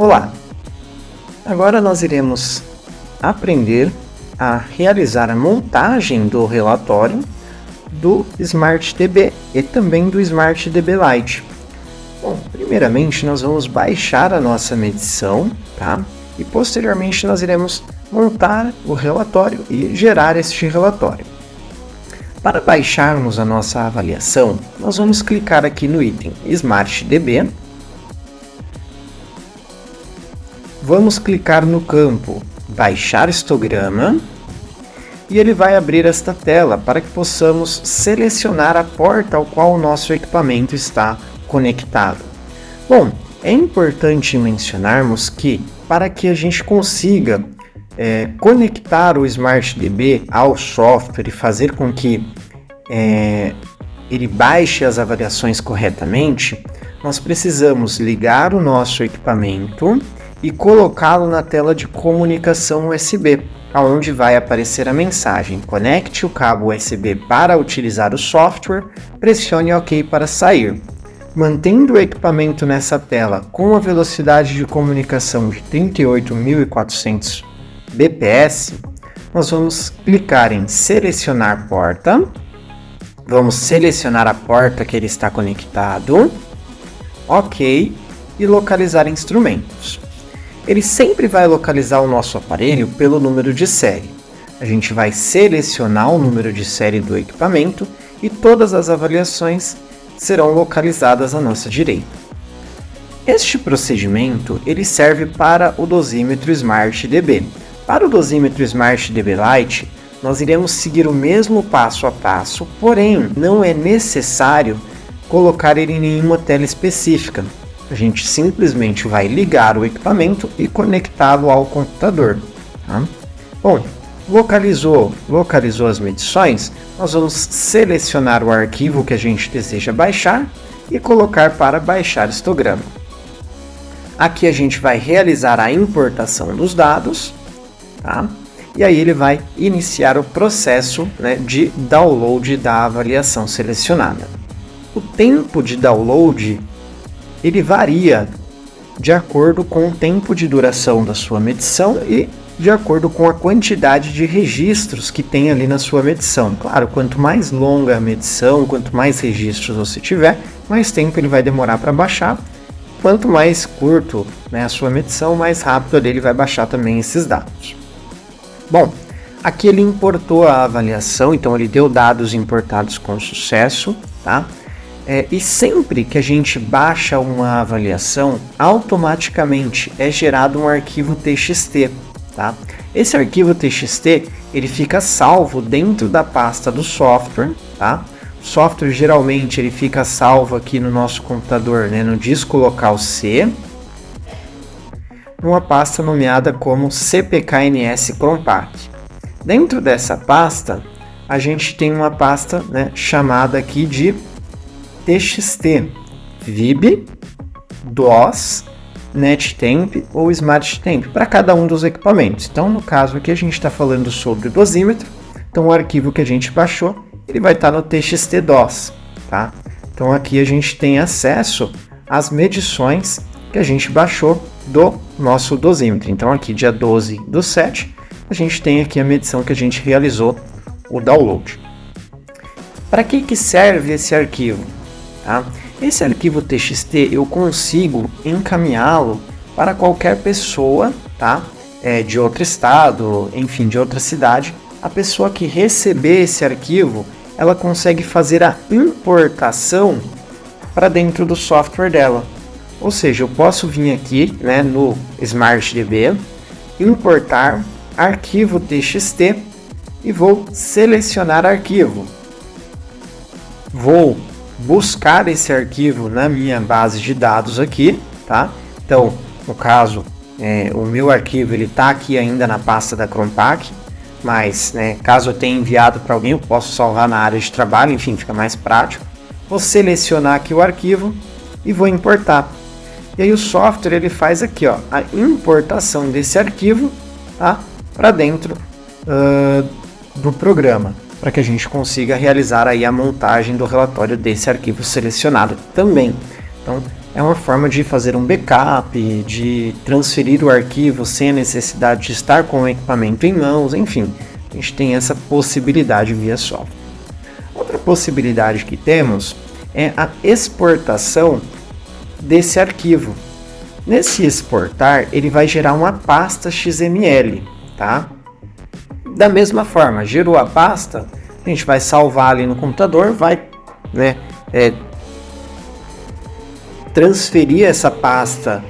Olá! Agora nós iremos aprender a realizar a montagem do relatório do SmartDB e também do SmartDB Lite. Bom, primeiramente nós vamos baixar a nossa medição, tá? E posteriormente nós iremos montar o relatório e gerar este relatório. Para baixarmos a nossa avaliação, nós vamos clicar aqui no item SmartDB. Vamos clicar no campo Baixar histograma e ele vai abrir esta tela para que possamos selecionar a porta ao qual o nosso equipamento está conectado. Bom, é importante mencionarmos que para que a gente consiga conectar o SmartDB ao software e fazer com que ele baixe as avaliações corretamente, nós precisamos ligar o nosso equipamento e colocá-lo na tela de comunicação USB, onde vai aparecer a mensagem: conecte o cabo USB para utilizar o software, pressione OK para sair. Mantendo o equipamento nessa tela com a velocidade de comunicação de 38.400 bps, nós vamos clicar em selecionar porta, vamos selecionar a porta que ele está conectado, OK, e localizar instrumentos. Ele sempre vai localizar o nosso aparelho pelo número de série. A gente vai selecionar o número de série do equipamento e todas as avaliações serão localizadas à nossa direita. Este procedimento ele serve para o dosímetro SmartDB. Para o dosímetro SmartDB Lite, nós iremos seguir o mesmo passo a passo, porém não é necessário colocar ele em nenhuma tela específica. A gente simplesmente vai ligar o equipamento e conectá-lo ao computador. Tá? Bom, localizou as medições, nós vamos selecionar o arquivo que a gente deseja baixar e colocar para baixar histograma. Aqui a gente vai realizar a importação dos dados, tá? E aí ele vai iniciar o processo, de download da avaliação selecionada. O tempo de download ele varia de acordo com o tempo de duração da sua medição e de acordo com a quantidade de registros que tem ali na sua medição. Claro, quanto mais longa a medição, quanto mais registros você tiver, mais tempo ele vai demorar para baixar. Quanto mais curto a sua medição, mais rápido ele vai baixar também esses dados. Bom, aqui ele importou a avaliação, então ele deu dados importados com sucesso, tá? E sempre que a gente baixa uma avaliação, automaticamente é gerado um arquivo TXT, tá? Esse arquivo TXT ele fica salvo dentro da pasta do software, tá? O software geralmente ele fica salvo aqui no nosso computador, no disco local C, numa pasta nomeada como CPKNS Compact. Dentro dessa pasta, a gente tem uma pasta chamada aqui de TXT, VIB, DOS, NetTemp ou SmartTemp, para cada um dos equipamentos. Então, no caso aqui, a gente está falando sobre o dosímetro, então o arquivo que a gente baixou, ele vai estar no TXT DOS, tá? Então, aqui a gente tem acesso às medições que a gente baixou do nosso dosímetro. Então, aqui, dia 12/7, a gente tem aqui a medição que a gente realizou, o download. Para que serve esse arquivo? Tá? Esse arquivo TXT eu consigo encaminhá-lo para qualquer pessoa, tá? De outro estado, enfim, de outra cidade. A pessoa que receber esse arquivo, ela consegue fazer a importação para dentro do software dela. Ou seja, eu posso vir aqui no SmartDB, importar arquivo TXT e vou selecionar arquivo. Vou buscar esse arquivo na minha base de dados aqui, tá? Então, no caso, o meu arquivo ele está aqui ainda na pasta da Compact, mas caso eu tenha enviado para alguém, eu posso salvar na área de trabalho, enfim, fica mais prático. Vou selecionar aqui o arquivo e vou importar. E aí o software ele faz aqui, a importação desse arquivo, tá? Para dentro do programa, para que a gente consiga realizar aí a montagem do relatório desse arquivo selecionado também. Então, é uma forma de fazer um backup, de transferir o arquivo sem a necessidade de estar com o equipamento em mãos, enfim, a gente tem essa possibilidade via software. Outra possibilidade que temos é a exportação desse arquivo. Nesse exportar, ele vai gerar uma pasta XML, tá? Da mesma forma, gerou a pasta, a gente vai salvar ali no computador, vai, transferir essa pasta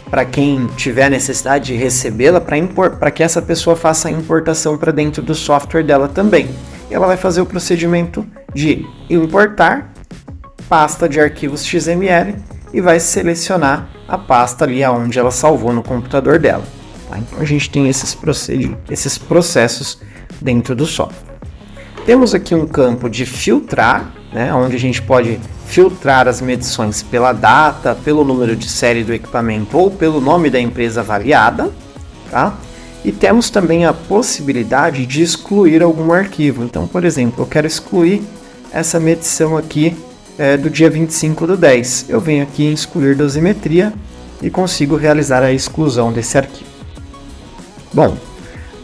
para quem tiver necessidade de recebê-la, para que essa pessoa faça a importação para dentro do software dela também. Ela vai fazer o procedimento de importar pasta de arquivos XML e vai selecionar a pasta ali onde ela salvou no computador dela. Tá? Então a gente tem esses processos dentro do software. Temos aqui um campo de filtrar, onde a gente pode filtrar as medições pela data, pelo número de série do equipamento ou pelo nome da empresa avaliada. Tá? E temos também a possibilidade de excluir algum arquivo. Então, por exemplo, eu quero excluir essa medição aqui do dia 25/10. Eu venho aqui em excluir dosimetria e consigo realizar a exclusão desse arquivo. Bom,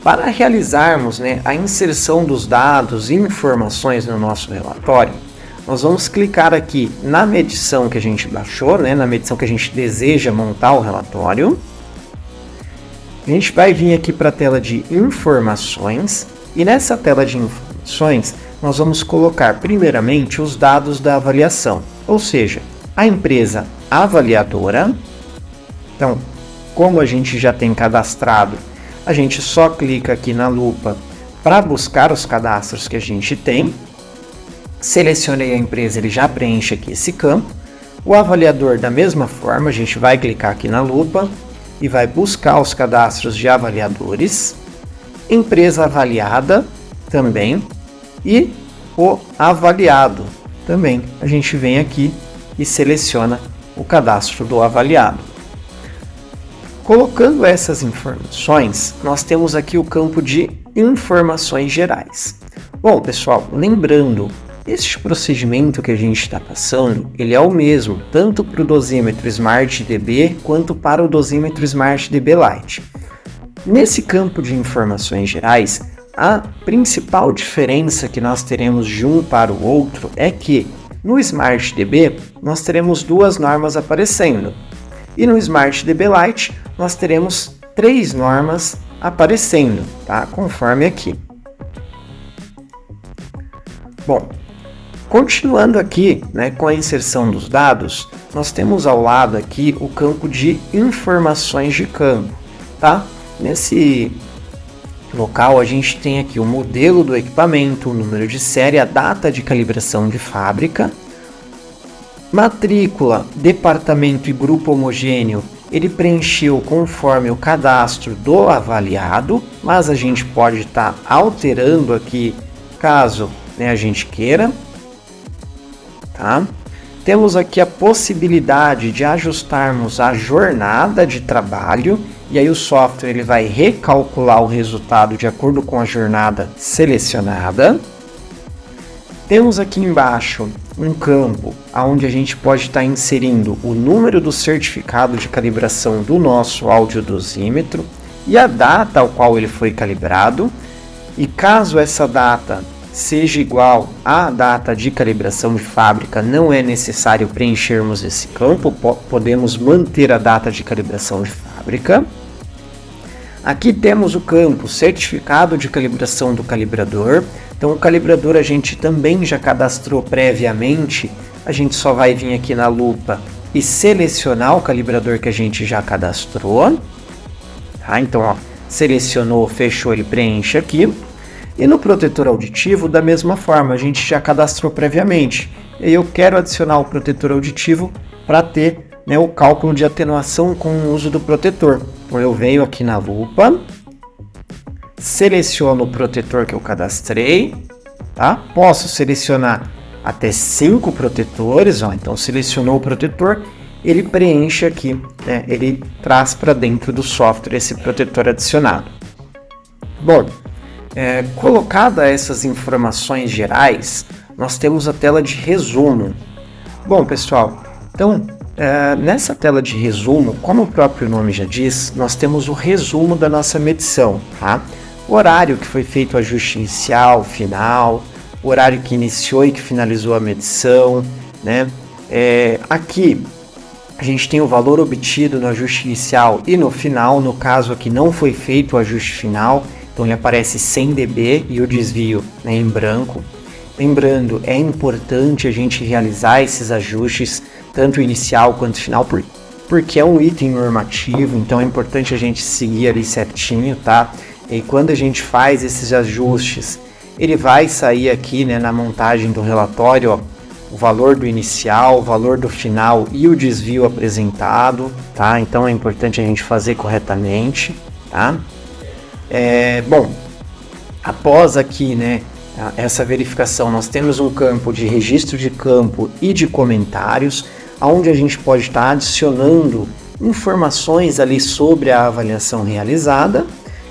para realizarmos a inserção dos dados e informações no nosso relatório, nós vamos clicar aqui na medição que a gente baixou, na medição que a gente deseja montar o relatório. A gente vai vir aqui para a tela de informações e nessa tela de informações nós vamos colocar primeiramente os dados da avaliação, ou seja, a empresa avaliadora. Então, como a gente já tem cadastrado, a gente só clica aqui na lupa para buscar os cadastros que a gente tem. Selecionei a empresa, ele já preenche aqui esse campo. O avaliador, da mesma forma, a gente vai clicar aqui na lupa e vai buscar os cadastros de avaliadores. Empresa avaliada também. E o avaliado também. A gente vem aqui e seleciona o cadastro do avaliado. Colocando essas informações, nós temos aqui o campo de informações gerais. Bom, pessoal, lembrando, este procedimento que a gente está passando, ele é o mesmo, tanto para o dosímetro Smart DB quanto para o dosímetro Smart DB Lite. Nesse campo de informações gerais, a principal diferença que nós teremos de um para o outro é que no Smart DB nós teremos duas normas aparecendo e no Smart DB Lite nós teremos 3 normas aparecendo, tá? Conforme aqui. Bom, continuando aqui com a inserção dos dados, nós temos ao lado aqui o campo de informações de campo, tá? Nesse local a gente tem aqui o modelo do equipamento, o número de série, a data de calibração de fábrica, matrícula, departamento e grupo homogêneo, ele preencheu conforme o cadastro do avaliado, mas a gente pode estar alterando aqui caso a gente queira. Tá? Temos aqui a possibilidade de ajustarmos a jornada de trabalho e aí o software ele vai recalcular o resultado de acordo com a jornada selecionada. Temos aqui embaixo um campo onde a gente pode estar inserindo o número do certificado de calibração do nosso audiodosímetro e a data ao qual ele foi calibrado. E caso essa data seja igual à data de calibração de fábrica, não é necessário preenchermos esse campo, podemos manter a data de calibração de fábrica. Aqui temos o campo certificado de calibração do calibrador. Então o calibrador a gente também já cadastrou previamente, a gente só vai vir aqui na lupa e selecionar o calibrador que a gente já cadastrou. Tá? Então selecionou, fechou, ele preenche aqui. E no protetor auditivo, da mesma forma, a gente já cadastrou previamente. E eu quero adicionar o protetor auditivo para ter o cálculo de atenuação com o uso do protetor. Então eu venho aqui na lupa, seleciono o protetor que eu cadastrei, tá? Posso selecionar até 5 protetores, então selecionou o protetor, ele preenche aqui, ele traz para dentro do software esse protetor adicionado. Bom, colocada essas informações gerais, nós temos a tela de resumo. Bom, pessoal, então Nessa tela de resumo, como o próprio nome já diz, nós temos o resumo da nossa medição, tá? O horário que foi feito o ajuste inicial, final, o horário que iniciou e que finalizou a medição, né? Aqui a gente tem o valor obtido no ajuste inicial e no final. No caso aqui não foi feito o ajuste final, então ele aparece 100 dB e o desvio, né, em branco. Lembrando, é importante a gente realizar esses ajustes, tanto inicial quanto final, porque é um item normativo, então é importante a gente seguir ali certinho, tá? E quando a gente faz esses ajustes, ele vai sair aqui, né, na montagem do relatório, ó, o valor do inicial, o valor do final e o desvio apresentado, tá? Então é importante a gente fazer corretamente, tá? Bom, após aqui, né, essa verificação, nós temos um campo de registro de campo e de comentários, onde a gente pode estar adicionando informações ali sobre a avaliação realizada.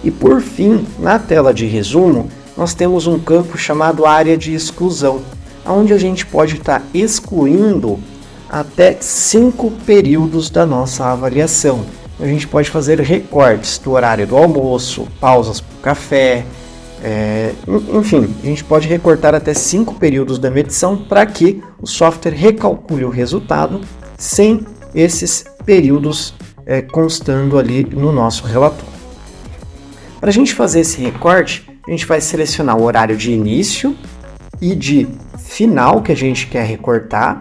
E por fim, na tela de resumo, nós temos um campo chamado área de exclusão, onde a gente pode estar excluindo até 5 períodos da nossa avaliação. A gente pode fazer recortes do horário do almoço, pausas para o café, enfim, a gente pode recortar até 5 períodos da medição para que o software recalcule o resultado sem esses períodos constando ali no nosso relatório. Para a gente fazer esse recorte, a gente vai selecionar o horário de início e de final que a gente quer recortar.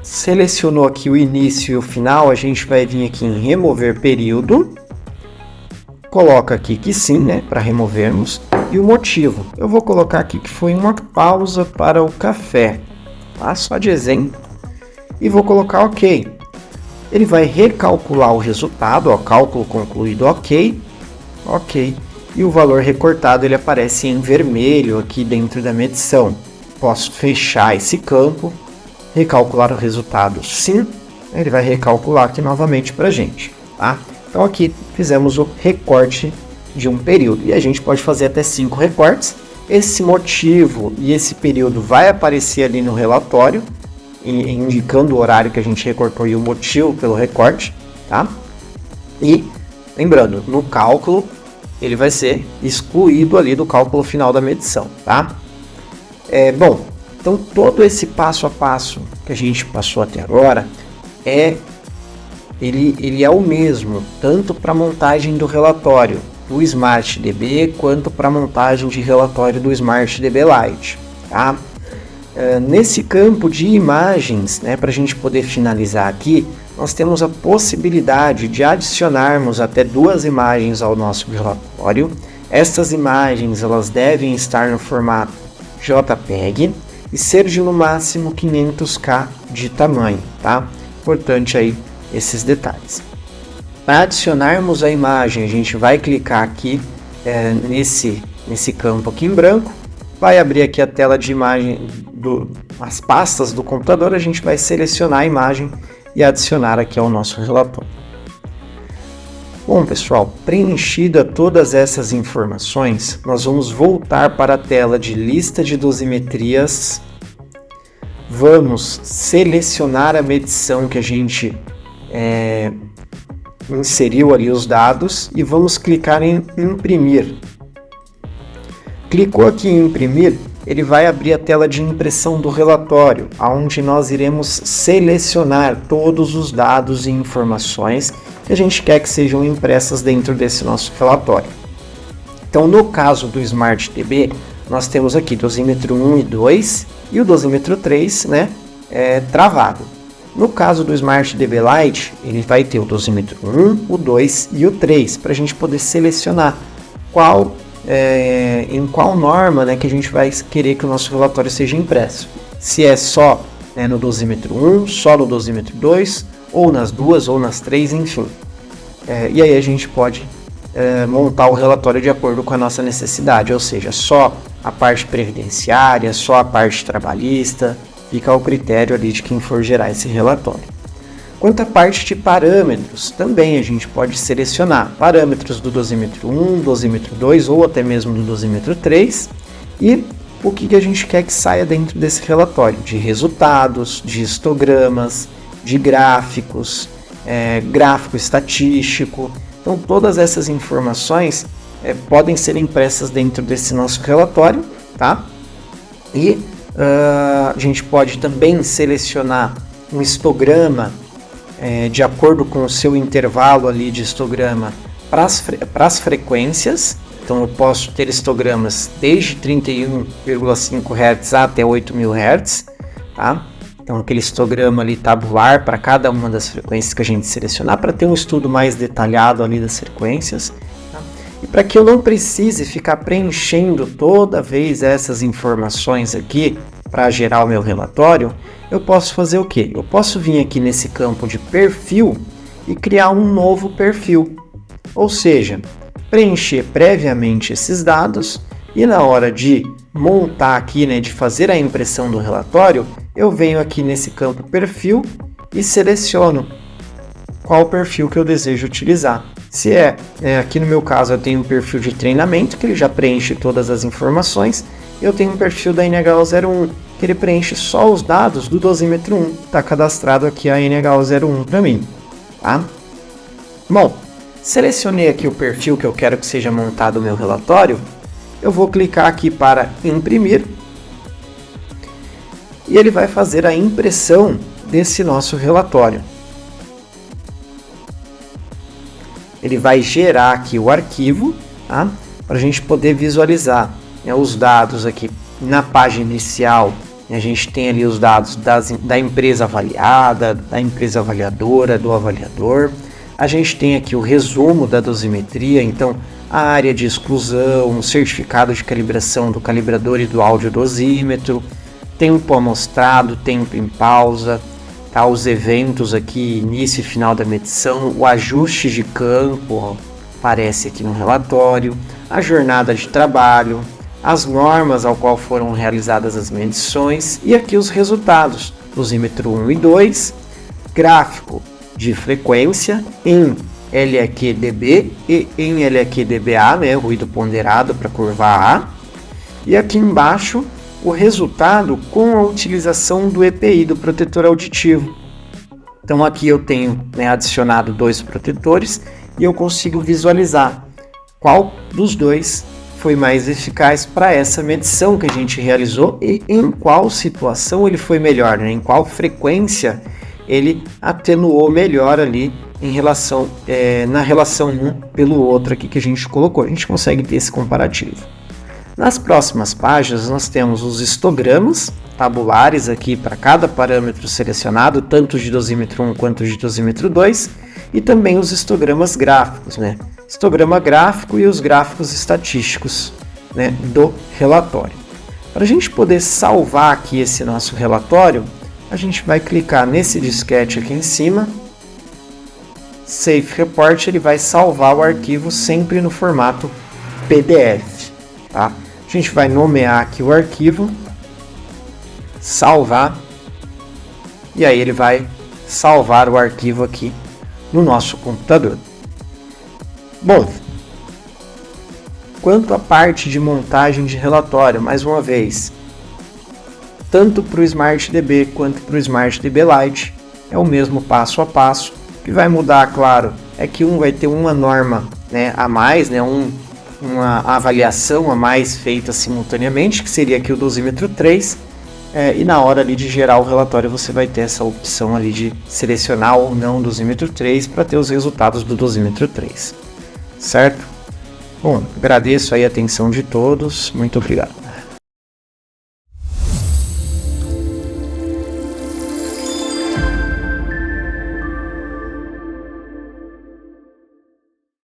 Selecionou aqui o início e o final, a gente vai vir aqui em remover período. Coloca aqui que sim, né, para removermos, e o motivo. Eu vou colocar aqui que foi uma pausa para o café, tá? Só de exemplo. E vou colocar OK. Ele vai recalcular o resultado, ó, cálculo concluído, OK. E o valor recortado ele aparece em vermelho aqui dentro da medição. Posso fechar esse campo, recalcular o resultado, sim. Ele vai recalcular aqui novamente para a gente, tá? Então aqui fizemos o recorte de um período e a gente pode fazer até 5 recortes. Esse motivo e esse período vai aparecer ali no relatório, indicando o horário que a gente recortou e o motivo pelo recorte, tá? E lembrando, no cálculo ele vai ser excluído ali do cálculo final da medição, tá? Bom, então todo esse passo a passo que a gente passou até agora ele é o mesmo, tanto para a montagem do relatório do SmartDB, quanto para a montagem de relatório do SmartDB Lite. Tá? Nesse campo de imagens, né, para a gente poder finalizar aqui, nós temos a possibilidade de adicionarmos até 2 imagens ao nosso relatório. Estas imagens elas devem estar no formato JPEG e ser de no máximo 500k de tamanho. Tá? Importante aí esses detalhes. Para adicionarmos a imagem, a gente vai clicar aqui nesse campo aqui em branco, vai abrir aqui a tela de imagem, as pastas do computador, a gente vai selecionar a imagem e adicionar aqui ao nosso relatório. Bom pessoal, preenchida todas essas informações, nós vamos voltar para a tela de lista de dosimetrias, vamos selecionar a medição que a gente inseriu ali os dados e vamos clicar em imprimir. Clicou aqui em imprimir, ele vai abrir a tela de impressão do relatório, onde nós iremos selecionar todos os dados e informações que a gente quer que sejam impressas dentro desse nosso relatório. Então, no caso do SmartDB, nós temos aqui dosímetro 1 e 2 e o dosímetro 3, né, travado. No caso do SmartDB Lite, ele vai ter o dosímetro 1, o 2 e o 3, para a gente poder selecionar em qual norma, né, que a gente vai querer que o nosso relatório seja impresso. Se é só, né, no dosímetro 1, só no dosímetro 2, ou nas duas, ou nas três, enfim. E aí a gente pode montar o relatório de acordo com a nossa necessidade, ou seja, só a parte previdenciária, só a parte trabalhista, fica ao critério ali de quem for gerar esse relatório. Quanto à parte de parâmetros, também a gente pode selecionar parâmetros do dosímetro 1, dosímetro 2 ou até mesmo do dosímetro 3 e o que a gente quer que saia dentro desse relatório, de resultados, de histogramas, de gráficos, gráfico estatístico. Então todas essas informações podem ser impressas dentro desse nosso relatório, tá? E a gente pode também selecionar um histograma de acordo com o seu intervalo ali de histograma para as frequências. Então eu posso ter histogramas desde 31,5 Hz até 8.000 Hz, tá? Então aquele histograma ali tabular para cada uma das frequências que a gente selecionar, para ter um estudo mais detalhado ali das frequências. Tá? E para que eu não precise ficar preenchendo toda vez essas informações aqui para gerar o meu relatório, eu posso fazer o quê? Eu posso vir aqui nesse campo de perfil e criar um novo perfil. Ou seja, preencher previamente esses dados e na hora de montar aqui, de fazer a impressão do relatório, eu venho aqui nesse campo perfil e seleciono qual perfil que eu desejo utilizar. Se aqui no meu caso eu tenho um perfil de treinamento, que ele já preenche todas as informações, eu tenho um perfil da NH01, que ele preenche só os dados do dosímetro 1, está cadastrado aqui a NH01 para mim. Tá? Bom, selecionei aqui o perfil que eu quero que seja montado o meu relatório, eu vou clicar aqui para imprimir e ele vai fazer a impressão desse nosso relatório. Ele vai gerar aqui o arquivo, tá? Para a gente poder visualizar os dados aqui na página inicial. A gente tem ali os dados da empresa avaliada, da empresa avaliadora, do avaliador. A gente tem aqui o resumo da dosimetria, então a área de exclusão, o certificado de calibração do calibrador e do audiodosímetro, tempo amostrado, tempo em pausa, tá? Os eventos aqui, início e final da medição, o ajuste de campo, aparece aqui no relatório, a jornada de trabalho, as normas ao qual foram realizadas as medições e aqui os resultados, dosímetro 1 e 2, gráfico de frequência em LEQ-dB e em LEQ-dBA, ruído ponderado para curva A, e aqui embaixo o resultado com a utilização do EPI, do protetor auditivo. Então aqui eu tenho adicionado 2 protetores e eu consigo visualizar qual dos dois foi mais eficaz para essa medição que a gente realizou e em qual situação ele foi melhor, em qual frequência ele atenuou melhor ali em relação, na relação um pelo outro aqui que a gente colocou. A gente consegue ter esse comparativo. Nas próximas páginas nós temos os histogramas tabulares aqui para cada parâmetro selecionado, tanto de dosímetro 1 quanto de dosímetro 2, e também os histogramas gráficos, histograma gráfico e os gráficos estatísticos, do relatório. Para a gente poder salvar aqui esse nosso relatório, a gente vai clicar nesse disquete aqui em cima, Save Report, ele vai salvar o arquivo sempre no formato PDF. Tá? A gente vai nomear aqui o arquivo, salvar, e aí ele vai salvar o arquivo aqui no nosso computador. Bom, quanto à parte de montagem de relatório, mais uma vez, tanto para o SmartDB quanto para o SmartDB Lite, é o mesmo passo a passo. O que vai mudar, claro, é que um vai ter uma norma a mais, uma avaliação a mais feita simultaneamente, que seria aqui o dosímetro 3, e na hora ali de gerar o relatório você vai ter essa opção ali de selecionar ou não o dosímetro 3 para ter os resultados do dosímetro 3, certo? Bom, agradeço aí a atenção de todos, muito obrigado.